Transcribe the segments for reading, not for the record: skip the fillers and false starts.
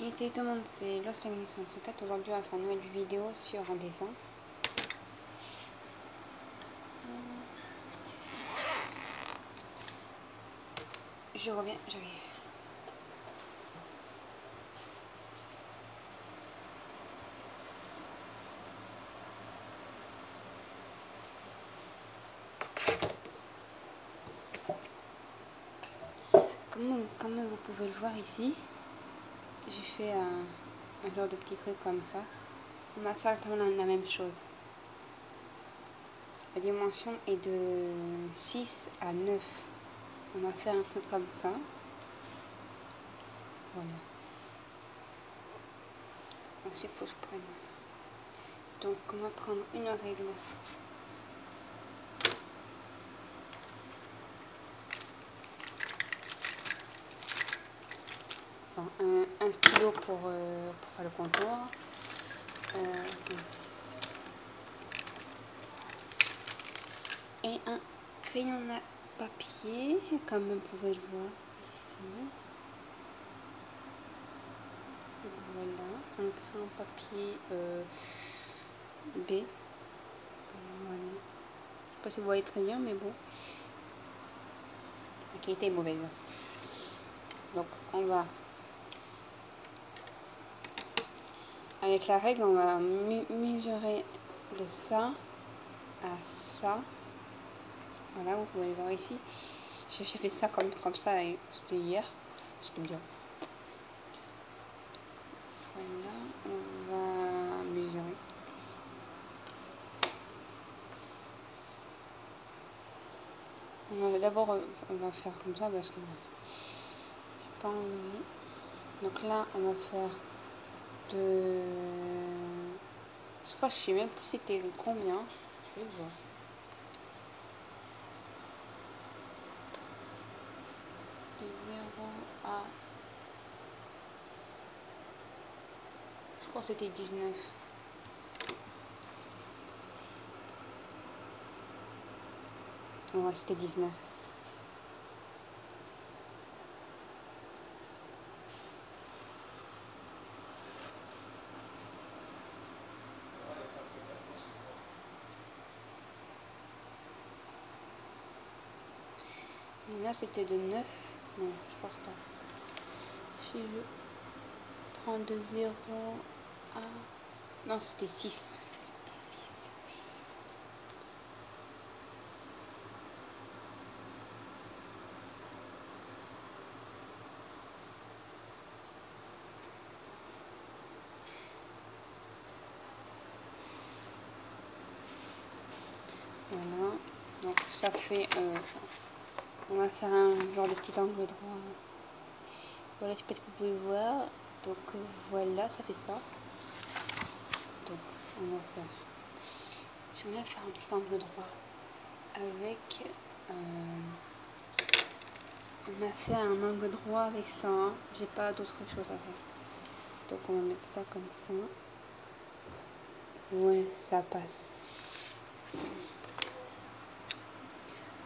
Et salut tout le monde, c'est Lost en 1934. Aujourd'hui, on va faire une nouvelle vidéo sur un dessin. Je reviens, j'arrive. Comme vous pouvez le voir ici, j'ai fait un genre de petit truc comme ça. On va faire la même chose. La dimension est de 6 à 9. On va faire un truc comme ça. Voilà. Ensuite, il faut que je prenne. Donc, on va prendre une règle. Un stylo pour faire le contour. Et un crayon à papier, comme vous pouvez le voir ici. Voilà, un crayon papier B. Voilà. Je sais pas si vous voyez très bien, mais bon. La qualité est mauvaise. Donc on va, avec la règle, on va mesurer de ça à ça. Voilà, vous pouvez le voir ici. J'ai fait ça comme ça, et c'était hier. C'était bien. Voilà, on va mesurer. D'abord, on va faire comme ça parce que j'ai pas envie. Donc là, on va faire de... Je crois, je sais même plus c'était combien. Je vais voir. De 0 à... Je crois que c'était 19. Ouais, c'était 19. Et là, c'était de 9. Non, je pense pas. Si je prends de 0 à... Non, c'était 6. Voilà. Donc ça fait... on va faire un genre de petit angle droit. Voilà, je sais pas si vous pouvez voir. Donc voilà, ça fait ça. Donc on va faire... J'aime bien faire un petit angle droit. Avec... on a fait un angle droit avec ça. Hein. J'ai pas d'autre chose à faire. Donc on va mettre ça comme ça. Ouais, ça passe.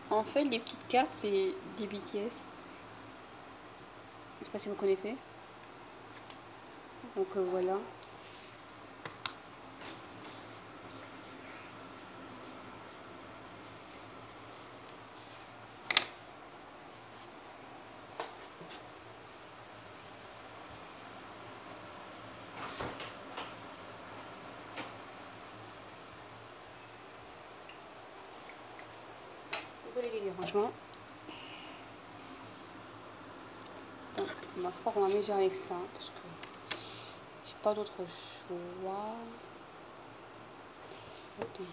En fait, les petites cartes, c'est des BTS. Je sais pas si vous connaissez. Donc voilà. Désolée les dérangements. Donc, je crois qu'on va mesurer avec ça parce que j'ai pas d'autre choix. Attends.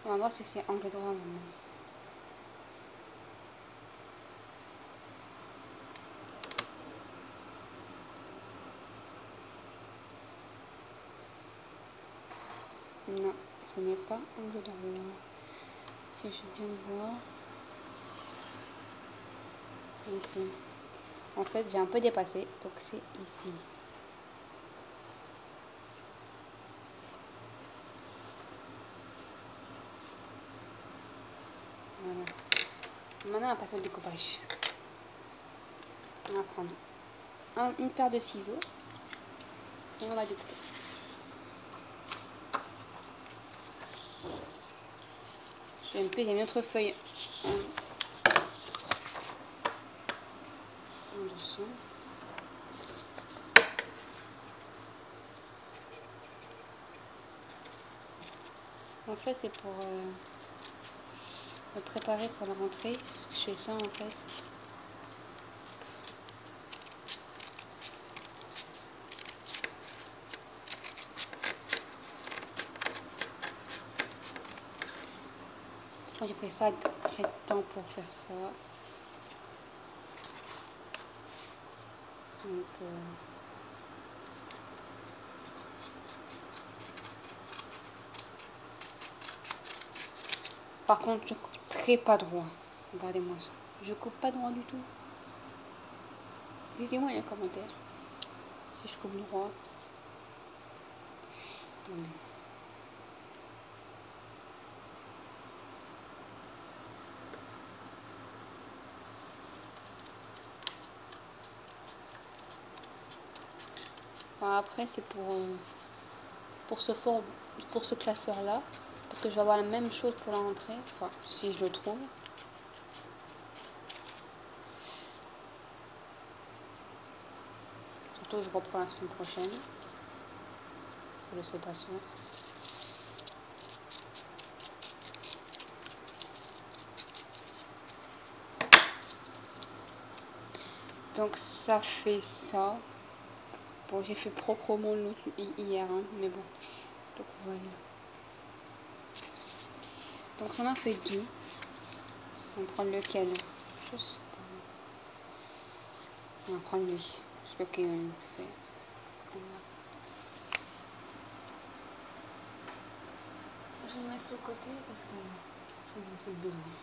On va voir si c'est angle droit maintenant. Non, ce n'est pas angle droit. Si je viens de voir. Ici. En fait, j'ai un peu dépassé, donc c'est ici. Voilà. Maintenant, on va passer au découpage. On va prendre une paire de ciseaux et on va découper. J'ai une autre feuille en dessous. En fait, c'est pour me préparer pour la rentrée. Je fais ça en fait. J'ai pris ça très de temps pour faire ça. Donc, par contre, je coupe très pas droit. Regardez-moi ça. Je coupe pas droit du tout. Dites-moi dans les commentaires si je coupe droit. Attendez. Enfin, après, c'est pour ce classeur-là. Parce que je vais avoir la même chose pour la rentrée. Enfin, si je le trouve. Surtout, je reprends la semaine prochaine. Je sais pas sûr. Donc, ça fait ça. Bon, j'ai fait proprement l'autre hier, hein, mais bon. Donc, voilà. Donc, ça en a fait deux. On va prendre lequel? Je sais pas. On va prendre lui. Je sais pas qu'il fait. Je vais le mettre sur le côté parce que j'en ai plus besoin.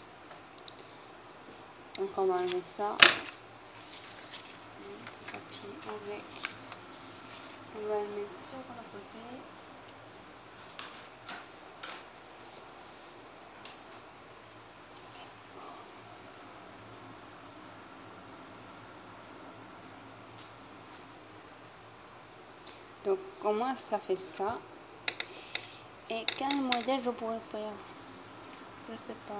Donc on va enlever ça. Le papier avec. On va le mettre sur le côté. Donc au moins ça fait ça. Et quel modèle je pourrais faire? Je sais pas.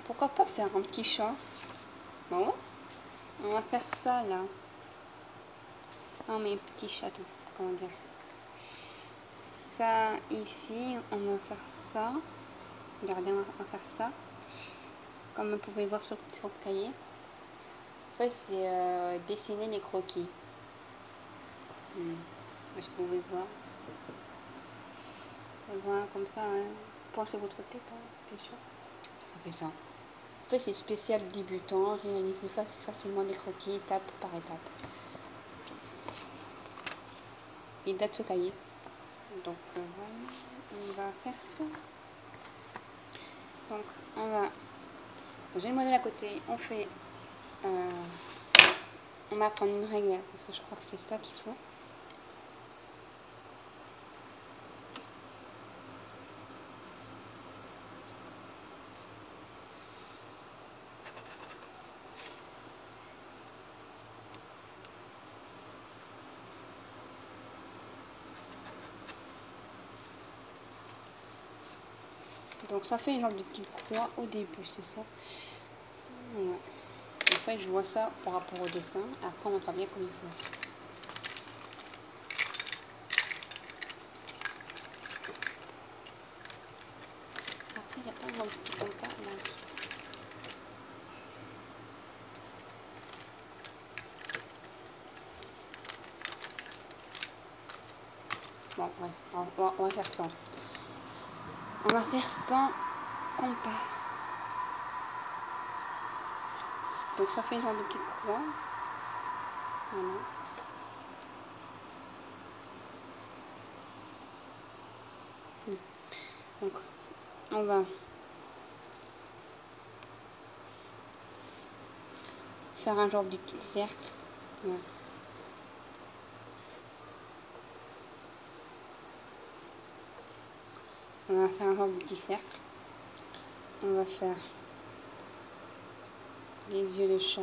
Pourquoi pas faire un petit chat? Bon, on va faire ça là. Non mais petit chaton, comment dire? Ça ici, on va faire ça. Regardez, on va faire ça. Comme vous pouvez le voir sur le cahier. En fait, c'est dessiner les croquis. Est-ce que vous pouvez voir? Voilà, comme ça, hein. Penchez votre tête, hein, bien sûr. Ça fait ça. En fait, c'est spécial débutant. Réalisez facilement les croquis étape par étape. Il date ce cahier. Donc voilà, on va faire ça. Donc on va. J'ai le modèle à côté. On va prendre une règle parce que je crois que c'est ça qu'il faut. Donc ça fait une genre de petite croix au début, c'est ça. Ouais. En fait, je vois ça par rapport au dessin. Après, on va pas bien comme il faut. Après, il n'y a pas un petit contact là. Bon, ouais, on va faire sans. On va faire sans compas. Donc ça fait une genre de petite croix. Voilà. Donc on va faire un genre de petit cercle. Voilà. On va faire un genre de petit cercle. On va faire les yeux de chat.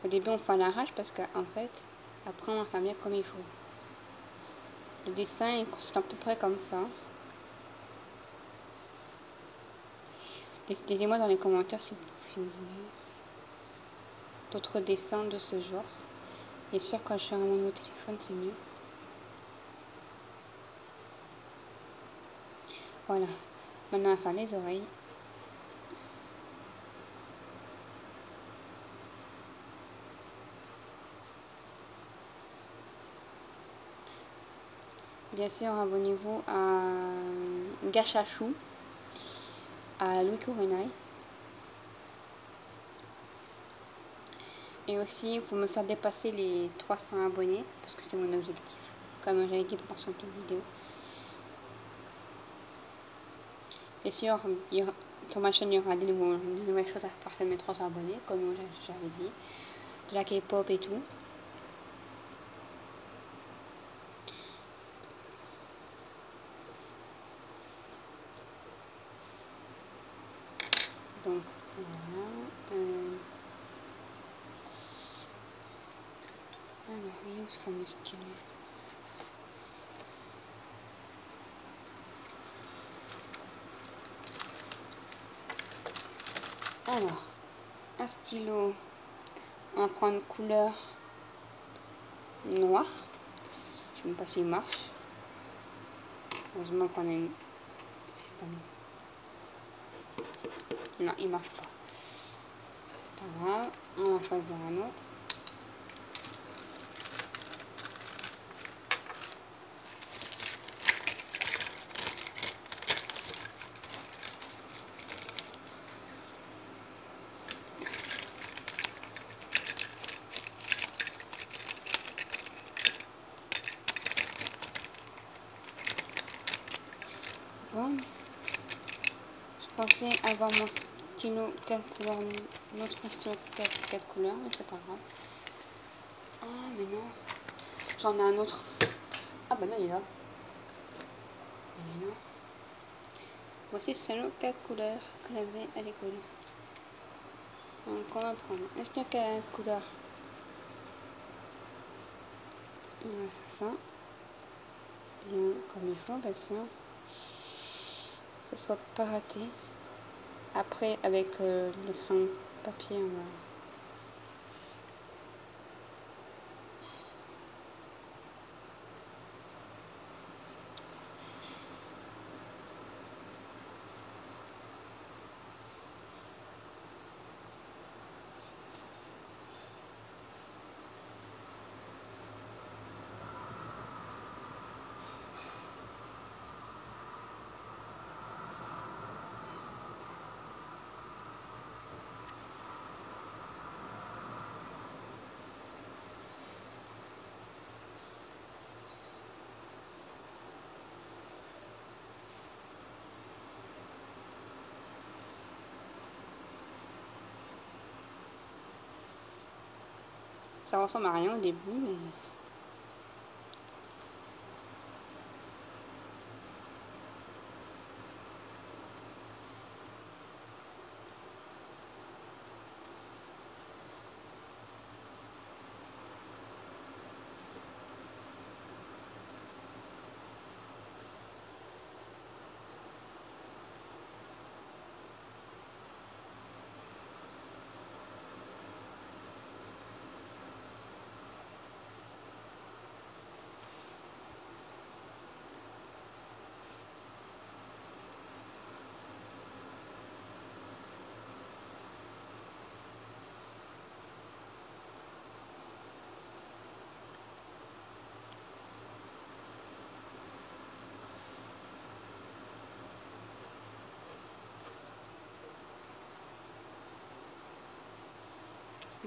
Au début on fait à l'arrache parce qu'en fait, après on va faire bien comme il faut. Le dessin est consiste à peu près comme ça. Dites-moi dans les commentaires si vous voulez d'autres dessins de ce genre. Et sûr quand je suis à mon nouveau téléphone c'est mieux. Voilà. Maintenant on va faire les oreilles. Bien sûr, abonnez-vous à Gachachou, à Louis Kourenaï. Et aussi, pour me faire dépasser les 300 abonnés, parce que c'est mon objectif, comme j'avais dit pour cette vidéo. Bien sûr, sur ma chaîne, il y aura de nouvelles choses à partir de mes 300 abonnés, comme j'avais dit, de la K-pop et tout. Donc, voilà. Alors, voyons ce fameux stylo. Alors, un stylo, on va prendre une couleur noire. Je ne sais même pas s'il marche. Heureusement qu'on a une... Non, il marche pas. Voilà, on va choisir un autre. Bon, je pensais avoir mon stylo 4 couleurs, notre stylo 4 couleurs, mais c'est pas grave. Ah, mais non, j'en ai un autre. Ah, bah non, il est là. Mais non. Voici le stylo 4 couleurs que j'avais à l'école. Donc, on va prendre un stylo 4 couleurs. On va faire ça. Bien comme il faut, bien sûr. Que ce soit pas raté. Après, avec le crayon papier, on va... Ça ressemble à rien au début, mais...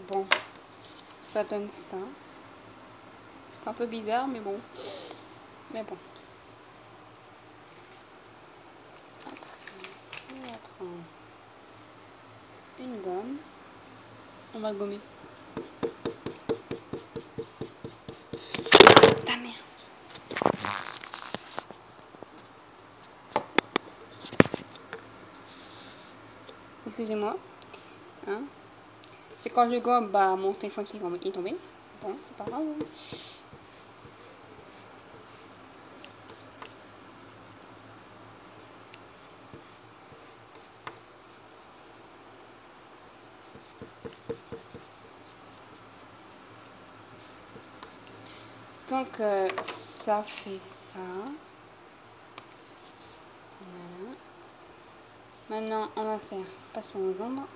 Bon, ça donne ça. C'est un peu bizarre, mais bon. Mais bon. Après, on va prendre une gomme. On va gommer. Ta mère. Excusez-moi. Hein? C'est quand je gomme, bah mon téléphone est tombé. Bon, c'est pas grave. Donc ça fait ça. Voilà. Maintenant on va faire passons aux ombres.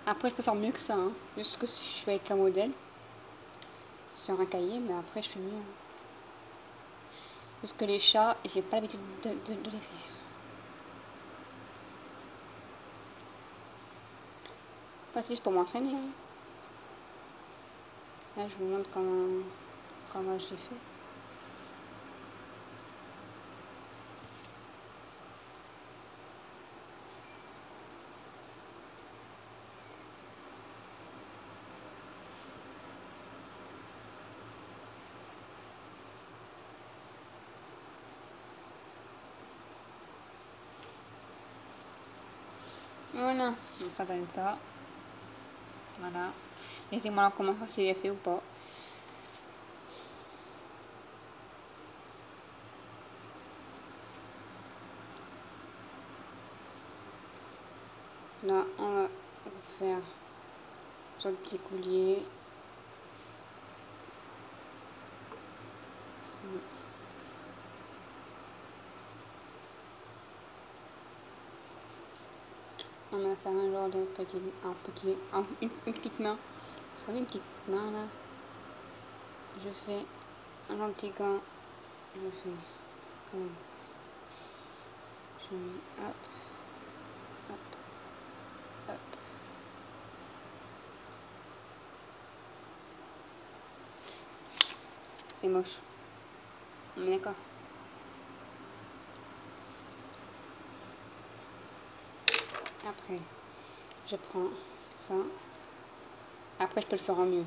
Après je peux faire mieux que ça, hein. Juste que je fais avec un modèle sur un cahier, mais après je fais mieux. Parce que les chats, j'ai pas l'habitude de les faire. Enfin, c'est juste pour m'entraîner. Hein. Là, je vous montre comment je l'ai fait. Voilà, donc ça donne ça. Voilà. Laissez-moi comment ça s'est fait ou pas. Là, on va faire sur le petit collier. On va faire un genre de une petite main. Vous savez, une petite main là. Je fais un petit gant. Je fais comme je mets hop, hop, hop. C'est moche. On est d'accord? Après, je prends ça. Après, je peux le faire en mieux.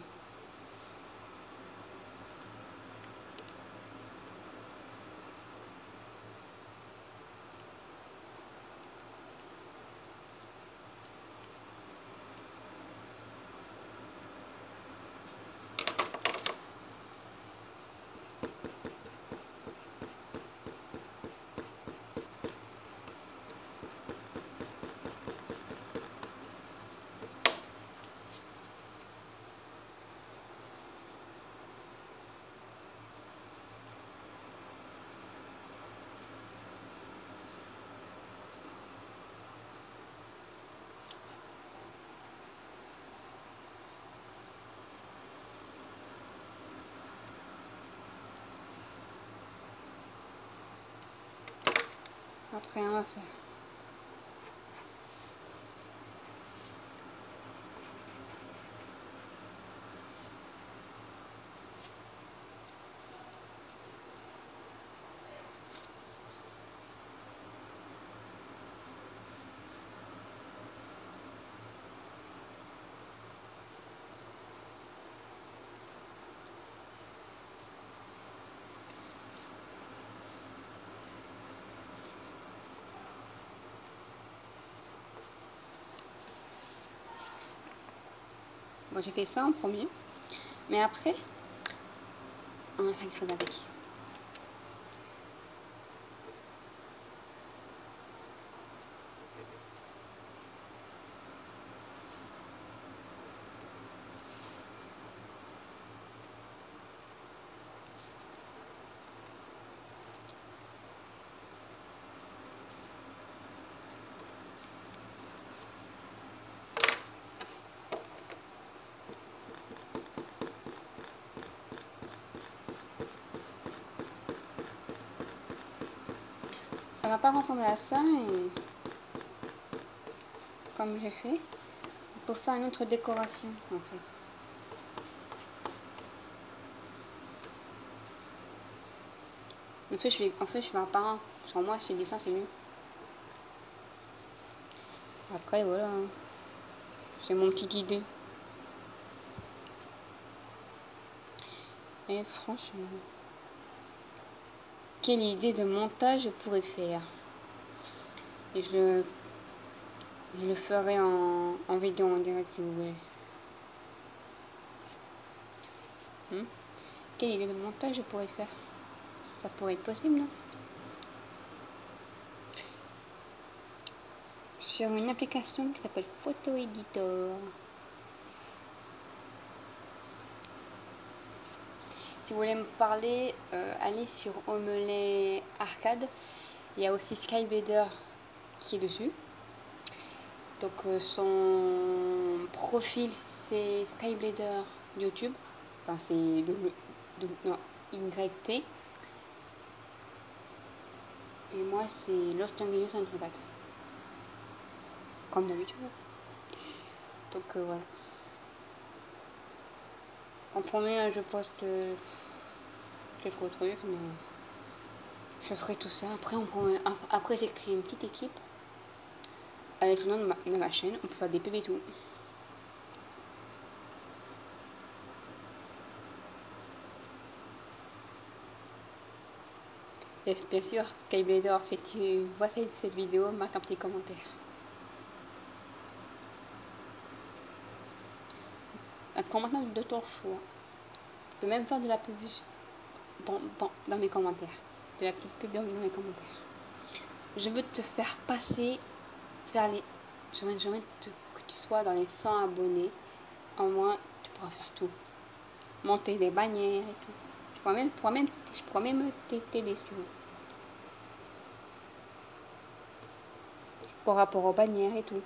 Après, on va faire. Bon, j'ai fait ça en premier. Mais après, on va faire quelque chose avec. Ça va pas ressembler à ça, et comme j'ai fait, pour faire une autre décoration en fait. En fait, je fais un par un. Pour moi, ces dessins, c'est mieux. Après, voilà. C'est mon petite idée. Et franchement, quelle idée de montage je pourrais faire. Et je le ferai en vidéo en direct si vous voulez. Quelle idée de montage je pourrais faire. Ça pourrait être possible, non? Sur une application qui s'appelle Photo Editor. Si vous voulez me parler, allez sur Omelet Arcade. Il y a aussi Skyblader qui est dessus. Donc son profil c'est Skyblader YouTube. Enfin c'est non, YT. Et moi c'est Lost Angelus 134. Comme d'habitude. Donc voilà. En premier je poste quelques trucs, mais je ferai tout ça. Après j'ai créé une petite équipe avec le nom de ma chaîne. On peut faire des pubs et tout. Et bien sûr, Skyblader, si tu vois cette vidéo, marque un petit commentaire. Un commentaire de ton choix. Tu peux même faire de la pub dans mes commentaires. De la petite pub dans mes commentaires. Je veux te faire passer, je veux que tu sois dans les 100 abonnés. Au moins, tu pourras faire tout. Monter des bannières et tout. Je pourrais même t'aider si tu veux. Par rapport aux bannières et tout.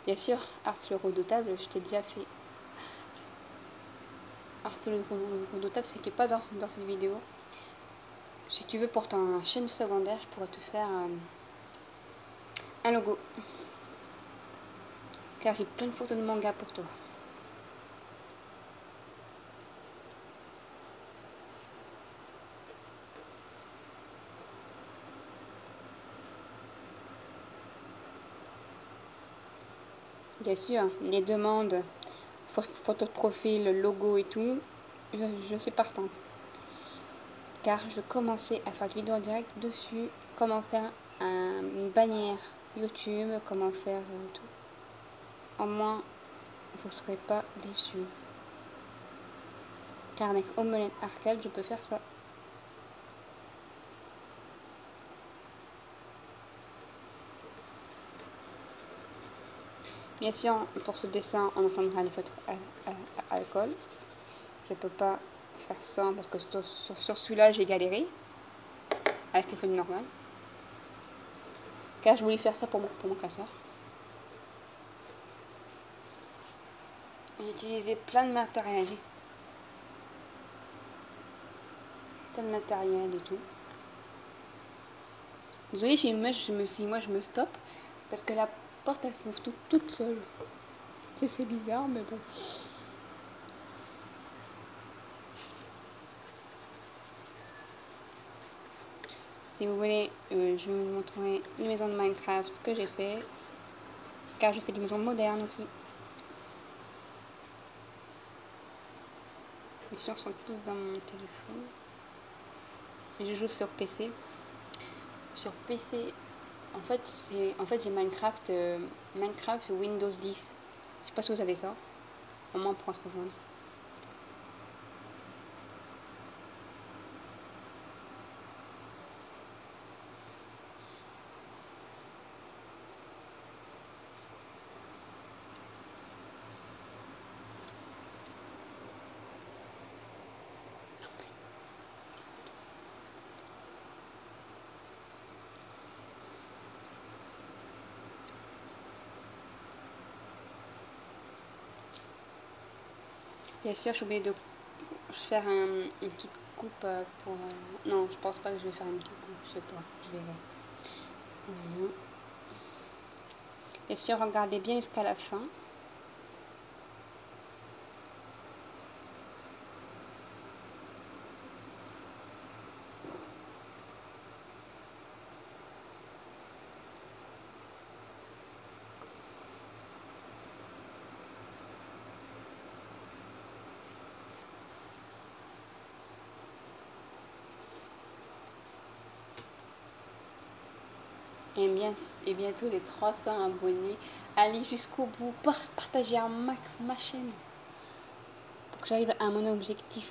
Bien sûr, Ars le Redoutable, je t'ai déjà fait. Ars le Redoutable, c'est qui n'est pas dans cette vidéo. Si tu veux pour ta chaîne secondaire, je pourrais te faire un logo. Car j'ai plein de photos de manga pour toi. Bien sûr, les demandes, photos de profil, logo et tout, je suis partante. Car je commençais à faire des vidéos en direct dessus, comment faire une bannière YouTube, comment faire tout. Au moins, vous ne serez pas déçus. Car avec Omelet Arcade, je peux faire ça. Bien sûr, pour ce dessin, on entendra les photos à alcool. Je peux pas faire ça parce que sur celui-là, j'ai galéré avec les feuilles normales. Car je voulais faire ça pour mon classeur. J'ai utilisé plein de matériel. Plein de matériel et tout. Désolée si moi je me stoppe parce que la porte elle s'ouvre toute seule. C'est bizarre mais bon. Si vous voulez, je vais vous montrer une maison de Minecraft que j'ai fait. Car je fais des maisons modernes aussi. Les chiens sont tous dans mon téléphone. Et je joue sur PC. Sur PC, en fait j'ai Minecraft Windows 10. Je sais pas si vous savez ça. Au moins on pourra se rejoindre. Bien sûr, j'ai oublié de faire une petite coupe pour... non, je pense pas que je vais faire une petite coupe, je sais pas, je verrai. Voilà. Bien sûr, regardez bien jusqu'à la fin. Et bientôt les 300 abonnés. Allez jusqu'au bout, partagez un max ma chaîne pour que j'arrive à mon objectif.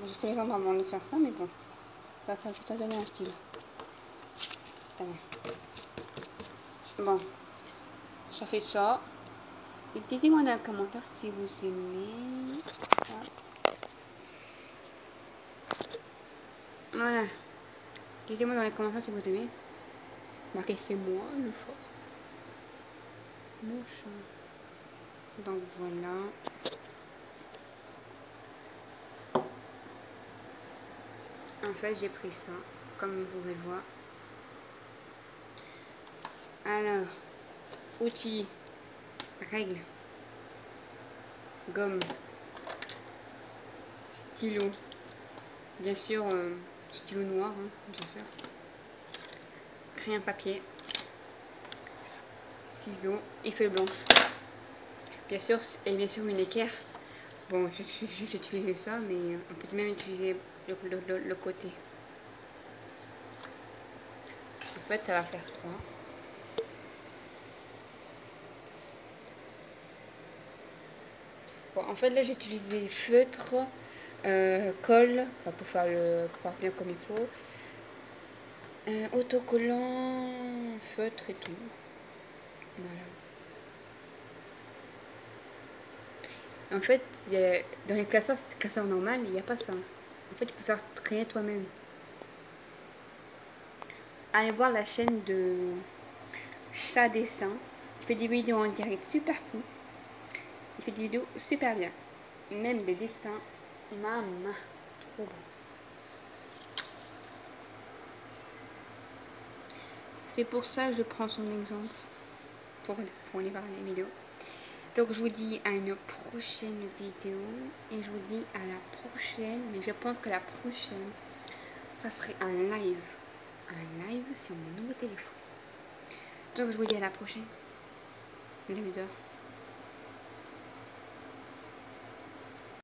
J'ai fait les endroits avant de faire ça, mais bon, ça t'a donné un style. Ça va. Bon, ça fait ça. Et dites-moi dans les commentaires si vous aimez. Voilà. Dites-moi dans les commentaires si vous aimez. Marquez c'est moi le chat. Mon chat. Donc voilà. En fait, j'ai pris ça, comme vous pouvez le voir. Alors, outils, règles, gomme, stylo, bien sûr, stylo noir, hein, bien sûr, crayon papier, ciseaux et feuille blanche. Bien sûr, et bien sûr une équerre. Bon, j'ai utilisé ça, mais on peut même utiliser le côté. En fait, ça va faire ça. Bon, en fait, là, j'ai utilisé feutre, colle, pour faire bien comme il faut. Autocollant, feutre et tout. Voilà. En fait, dans les classeurs normales, il n'y a pas ça. En fait, tu peux faire créer toi-même. Allez voir la chaîne de Chat Dessin. Il fait des vidéos en direct super cool. Il fait des vidéos super bien. Même des dessins. Maman, trop bon. C'est pour ça que je prends son exemple pour aller voir les vidéos. Donc je vous dis à une prochaine vidéo et je vous dis à la prochaine, mais je pense que la prochaine, ça serait un live sur mon nouveau téléphone. Donc je vous dis à la prochaine, les leaders.